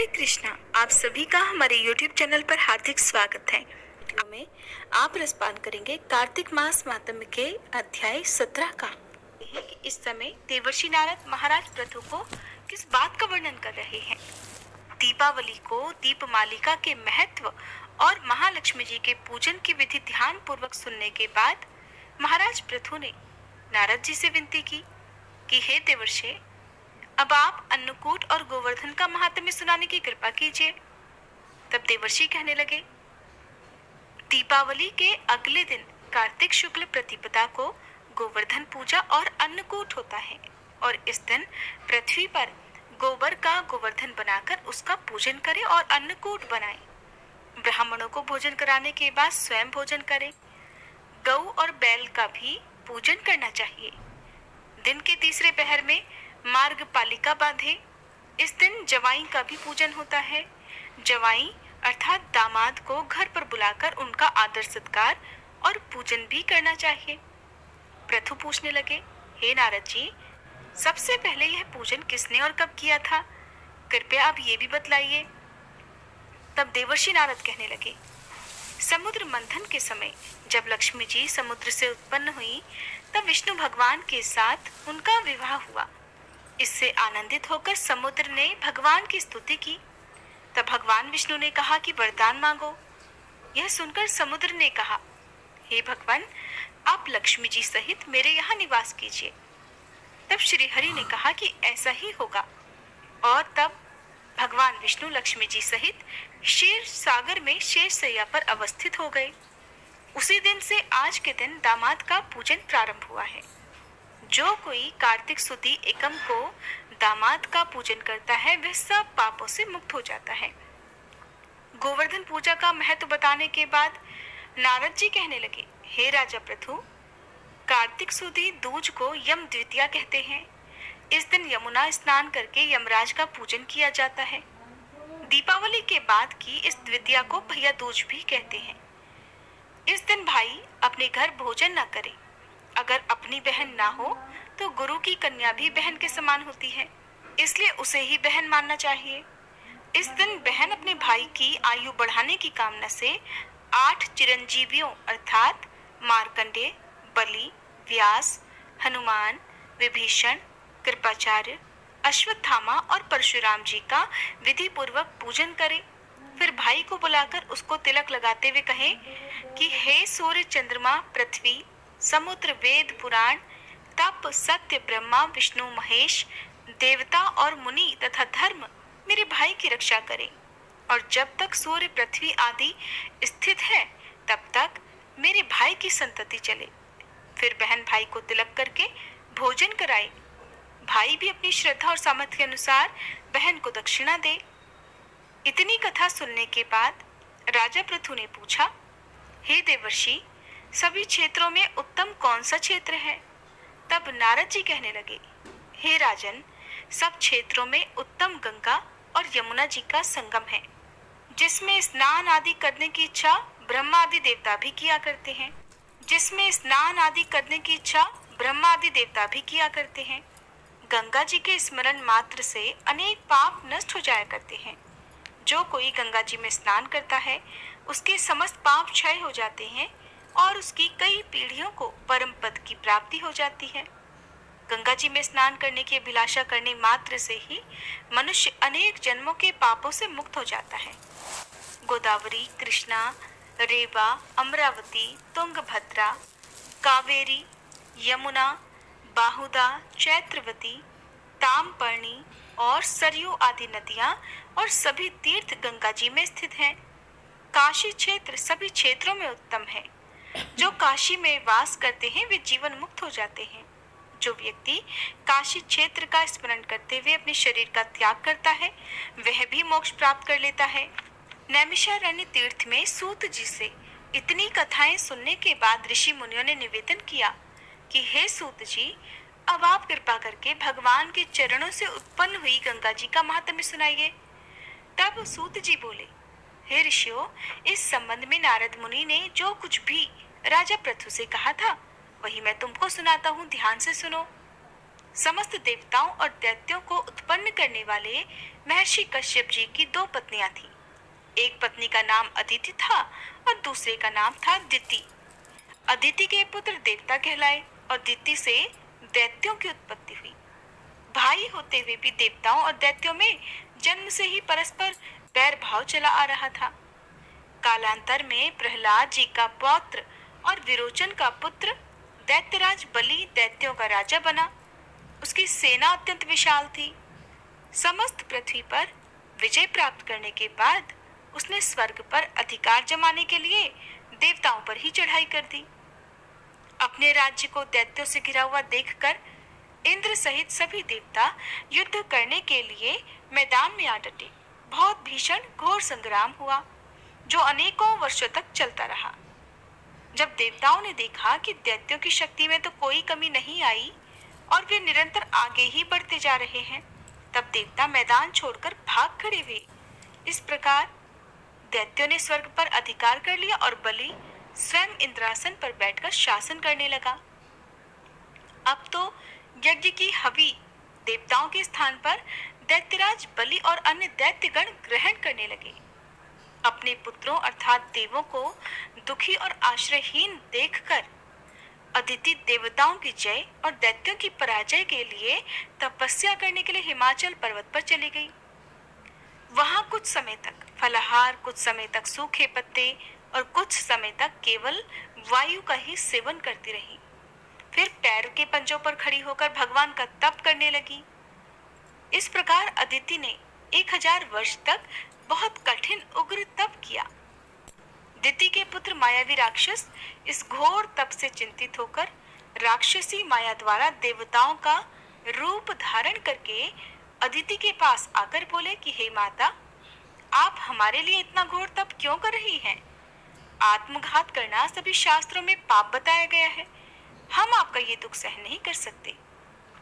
कृष्णा। आप सभी का हमारे YouTube चैनल पर हार्दिक स्वागत है। हमें आप रसपान करेंगे कार्तिक मास मातम्य के अध्याय 17 का। इस समय देवर्षि नारद महाराज पृथु को किस बात का वर्णन कर रहे हैं। दीपावली को दीपमालिका के महत्व और महालक्ष्मी जी के पूजन की विधि ध्यान पूर्वक सुनने के बाद महाराज पृथु ने नारद जी से विनती की कि हे देवर्षि, अब आप अन्नकूट और गोवर्धन का महात्म्य सुनाने की कृपा कीजिए। तब देवर्षि कहने लगे, दीपावली के अगले दिन कार्तिक शुक्ल प्रतिपदा को गोवर्धन पूजा और अन्नकूट होता है और इस दिन पृथ्वी पर गोबर का गोवर्धन बनाकर उसका पूजन करें और अन्नकूट बनाएं। ब्राह्मणों को भोजन कराने के बाद स्वयं भोजन करें। गौ और बैल का भी पूजन करना चाहिए। दिन के तीसरे पहर में मार्ग पालिका बांधे। इस दिन जवाई का भी पूजन होता है। जवाई अर्थात दामाद को घर पर बुलाकर उनका आदर सत्कार और पूजन भी करना चाहिए। पृथु पूछने लगे, हे नारद जी, सबसे पहले यह पूजन किसने और कब किया था? कृपया आप ये भी बतलाइए। तब देवर्षि नारद कहने लगे, समुद्र मंथन के समय जब लक्ष्मी जी समुद्र से उत्पन्न हुई तब विष्णु भगवान के साथ उनका विवाह हुआ। इससे आनंदित होकर समुद्र ने भगवान की स्तुति की। तब भगवान विष्णु ने कहा कि वरदान मांगो। यह सुनकर समुद्र ने कहा, हे भगवान, आप लक्ष्मी जी सहित मेरे यहाँ निवास कीजिए। तब श्री हरि ने कहा कि ऐसा ही होगा और तब भगवान विष्णु लक्ष्मी जी सहित क्षीर सागर में शेषशैया पर अवस्थित हो गए। उसी दिन से आज के दिन दामाद का पूजन प्रारंभ हुआ है। जो कोई कार्तिक सुदी एकम को दामाद का पूजन करता है वह सब पापों से मुक्त हो जाता है। गोवर्धन पूजा का महत्व बताने के बाद नारद जी कहने लगे, हे राजा पृथु, कार्तिक सुदी दूज को यम द्वितीया कहते हैं। इस दिन यमुना स्नान करके यमराज का पूजन किया जाता है। दीपावली के बाद की इस द्वितीया को भैया दूज भी कहते हैं। इस दिन भाई अपने घर भोजन न करे। अगर अपनी बहन ना हो तो गुरु की कन्या भी बहन के समान होती है, इसलिए उसे ही बहन मानना चाहिए। इस दिन बहन अपने भाई की आयु बढ़ाने की कामना से 8 चिरंजीवियों अर्थात मार्कंडेय, बलि, व्यास, हनुमान, विभीषण, कृपाचार्य, अश्वत्थामा और परशुराम जी का विधि पूर्वक पूजन करे। फिर भाई को बुलाकर उसको तिलक लगाते हुए कहे कि हे सूर्य, चंद्रमा, पृथ्वी, समुद्र, वेद, पुराण, तप, सत्य, ब्रह्मा, विष्णु, महेश, देवता और मुनि तथा धर्म मेरे भाई की रक्षा करें और जब तक सूर्य, पृथ्वी आदि स्थित है तब तक मेरे भाई की संतति चले। फिर बहन भाई को तिलक करके भोजन कराए। भाई भी अपनी श्रद्धा और सामर्थ्य के अनुसार बहन को दक्षिणा दे। इतनी कथा सुनने के बाद राजा पृथु ने पूछा, हे देवर्षि, सभी क्षेत्रों में उत्तम कौन सा क्षेत्र है? तब नारद जी कहने लगे, हे राजन, सब क्षेत्रों में उत्तम गंगा और यमुना जी का संगम है, जिसमें स्नान आदि करने की इच्छा ब्रह्मा आदि देवता भी किया करते हैं। गंगा जी के स्मरण मात्र से अनेक पाप नष्ट हो जाया करते हैं। जो कोई गंगा जी में स्नान करता है उसके समस्त पाप क्षय हो जाते हैं और उसकी कई पीढ़ियों को परम पद की प्राप्ति हो जाती है। गंगा जी में स्नान करने की अभिलाषा करने मात्र से ही मनुष्य अनेक जन्मों के पापों से मुक्त हो जाता है। गोदावरी, कृष्णा, रेवा, अमरावती, तुंगभद्रा, कावेरी, यमुना, बाहुदा, चैत्रवती, तामपर्णी और सरयू आदि नदियां और सभी तीर्थ गंगा जी में स्थित हैं। काशी क्षेत्र सभी क्षेत्रों में उत्तम है। जो काशी में वास करते हैं वे जीवन मुक्त हो जाते हैं। जो व्यक्ति काशी क्षेत्र का स्मरण करते हुए अपने शरीर का त्याग करता है वह भी मोक्ष प्राप्त कर लेता है। नैमिषारण्य तीर्थ में सूत जी से इतनी कथाएं सुनने के बाद ऋषि मुनियों ने निवेदन किया कि हे सूत जी, अब आप कृपा करके भगवान के चरणों से उत्पन्न हुई गंगा जी का महात्म्य सुनाइए। तब सूत जी बोले, हे ऋषियों, इस संबंध में नारद मुनि ने जो कुछ भी राजा पृथु से कहा था वही मैं तुमको सुनाता हूँ, ध्यान से सुनो। समस्त देवताओं और दैत्यों को उत्पन्न करने वाले महर्षि कश्यप जी की 2 पत्नियां थीं। एक पत्नी का नाम अदिति था और दूसरे का नाम था दिति। अदिति के पुत्र देवता कहलाए और दिति से दैत्यों की उत्पत्ति हुई। भाई होते हुए भी देवताओं और दैत्यों में जन्म से ही परस्पर बैर भाव चला आ रहा था। कालांतर में प्रहलाद जी का पौत्र और विरोचन का पुत्र दैत्यराज बलि दैत्यों का राजा बना। उसकी सेना अत्यंत विशाल थी। समस्त पृथ्वी पर विजय प्राप्त करने के बाद उसने स्वर्ग पर अधिकार जमाने के लिए देवताओं पर ही चढ़ाई कर दी। अपने राज्य को दैत्यों से घिरा हुआ देखकर इंद्र सहित सभी देवता युद्ध करने के लिए मैदान में आ डटे। बहुत भीषण घोर संग्राम हुआ जो अनेकों वर्षों तक चलता रहा। जब देवताओं ने देखा कि दैत्यों की शक्ति में तो कोई कमी नहीं आई और वे निरंतर आगे ही बढ़ते जा रहे हैं, तब देवता मैदान छोड़कर भाग खड़े हुए। इस प्रकार दैत्यों ने स्वर्ग पर अधिकार कर लिया और बलि स्वयं इंद्रासन पर बैठकर शासन करने लगा। अब तो यज्ञ की हवि देवताओं के स्थान पर दैत्यराज बलि और अन्य दैत्यगण ग्रहण करने लगे। अपने पुत्रों अर्थात देवों को दुखी और आश्रयहीन देखकर अदिति देवताओं की जय और दैत्यों की पराजय के लिए तपस्या करने के लिए हिमाचल पर्वत पर चली गई। वहां कुछ समय तक फलाहार, कुछ समय तक सूखे पत्ते और कुछ समय तक केवल वायु का ही सेवन करती रही। फिर पैर के पंजों पर खड़ी होकर भगवान का तप करने लगी। इस प्रकार अदिति ने 1000 वर्ष तक बहुत कठिन उग्र तप किया। दिति के पुत्र मायावी राक्षस इस घोर तप से चिंतित होकर राक्षसी माया द्वारा देवताओं का रूप धारण करके अदिति के पास आकर बोले कि हे माता, आप हमारे लिए इतना घोर तप क्यों कर रही हैं? आत्मघात करना सभी शास्त्रों में पाप बताया गया है। हम आपका ये दुख सहन नहीं कर सकते।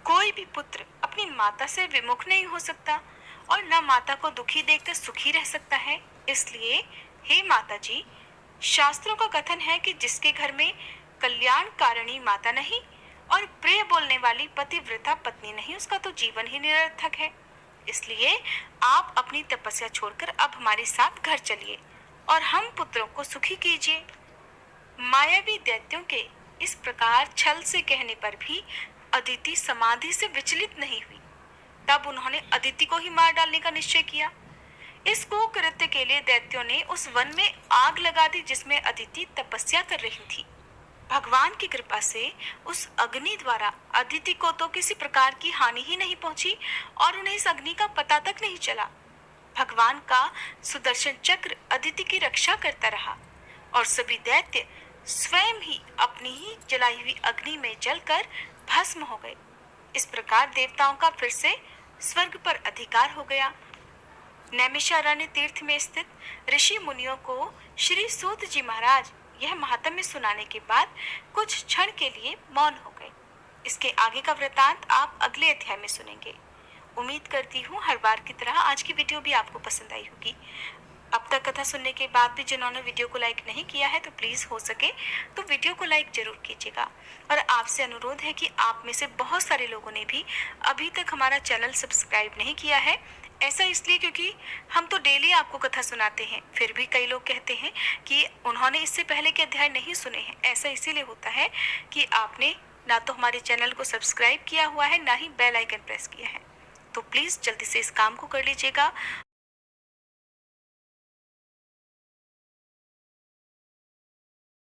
कोई भी पुत्र अपनी माता से विमुख नहीं हो सकता और न माता को दुखी देखकर सुखी रह सकता है। इसलिए हे माता जी, शास्त्रों का कथन है कि जिसके घर में कल्याणकारिणी माता नहीं और प्रिय बोलने वाली पतिव्रता पत्नी नहीं, उसका तो जीवन ही निरर्थक है। इसलिए आप अपनी तपस्या छोड़कर अब हमारे साथ घर चलिए और हम पुत्रों को सुखी कीजिए। मायावी दैत्यों के इस प्रकार छल से कहने पर भी अदिति समाधि से विचलित नहीं हुई। तब उन्होंने अदिति को ही मार डालने का निश्चय किया। इस कुकृत्य के लिए दैत्यों ने उस वन में आग लगा दी जिसमें अदिति तपस्या कर रही थी। भगवान की कृपा से उस अग्नि द्वारा अदिति को तो किसी प्रकार की हानि ही नहीं पहुंची और उन्हें इस अग्नि का पता तक नहीं चला। भगवान का सुदर्शन चक्र अदिति की रक्षा करता रहा और सभी दैत्य स्वयं ही अपनी ही जलाई हुई अग्नि में जलकर भस्म हो गए। इस प्रकार देवताओं का फिर से स्वर्ग पर अधिकार हो गया। नैमिषारण्य तीर्थ में स्थित ऋषि मुनियों को श्री सूत जी महाराज यह महात्म्य सुनाने के बाद कुछ क्षण के लिए मौन हो गए। इसके आगे का वृतांत आप अगले अध्याय में सुनेंगे। उम्मीद करती हूँ हर बार की तरह आज की वीडियो भी आपको पसंद आई होगी। अब तक कथा सुनने के बाद भी जिन्होंने वीडियो को लाइक नहीं किया है तो प्लीज़ हो सके तो वीडियो को लाइक जरूर कीजिएगा। और आपसे अनुरोध है कि आप में से बहुत सारे लोगों ने भी अभी तक हमारा चैनल सब्सक्राइब नहीं किया है। ऐसा इसलिए क्योंकि हम तो डेली आपको कथा सुनाते हैं, फिर भी कई लोग कहते हैं कि उन्होंने इससे पहले के अध्याय नहीं सुने हैं। ऐसा इसीलिए होता है कि आपने ना तो हमारे चैनल को सब्सक्राइब किया हुआ है, ना ही बेल आइकन प्रेस किया है। तो प्लीज़ जल्दी से इस काम को कर लीजिएगा